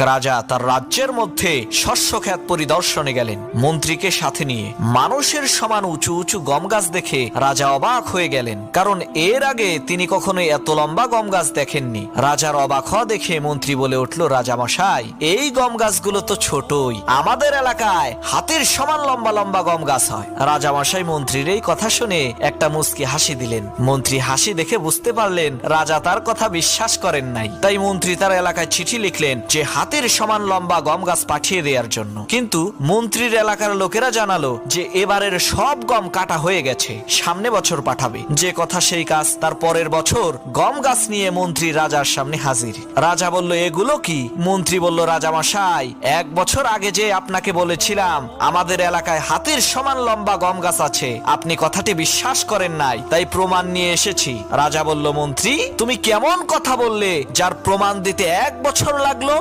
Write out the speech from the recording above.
রাজা তার রাজ্যের মধ্যে শস্যক্ষেত পরিদর্শনে গেলেন মন্ত্রীকে সাথে নিয়ে। মানুষের সমান উঁচু উঁচু গম গাছ দেখে রাজা অবাক হয়ে গেলেন, কারণ এর আগে তিনি কখনোই এত লম্বা গম গাছ দেখেননি। রাজার অবাক হওয়া দেখে মন্ত্রী বলে উঠল, রাজামশাই, এই গম গাছগুলো তো ছোটই, আমাদের এলাকায় হাতির সমান লম্বা লম্বা গম গাছ হয়। রাজামশাই মন্ত্রীর এই কথা শুনে একটা মুচকি হাসি দিলেন। মন্ত্রী হাসি দেখে বুঝতে পারলেন রাজা তার কথা বিশ্বাস করেন নাই। তাই মন্ত্রী তার এলাকায় চিঠি লিখলেন যে হাতির সমান লম্বা গম গাছ পাঠিয়ে দেওয়ার জন্য। কিন্তু মন্ত্রীর এলাকার লোকেরা জানালো যে এবারের সব গম কাটা হয়ে গেছে, সামনে বছর পাঠাবে। যে কথা সেই কাজ, তার পরের বছর গম গাছ নিয়ে মন্ত্রী রাজার সামনে হাজির। রাজা বলল, এগুলো কি? মন্ত্রী বলল, রাজামশাই, 1 বছর আগে যে আপনাকে বলেছিলাম আমাদের এলাকায় হাতির সমান লম্বা গম গাছ আছে, আপনি কথাটি বিশ্বাস করেন নাই, তাই প্রমাণ নিয়ে এসেছি। রাজা বলল, মন্ত্রী, তুমি কেমন কথা বললে যার প্রমাণ দিতে 1 বছর লাগলো?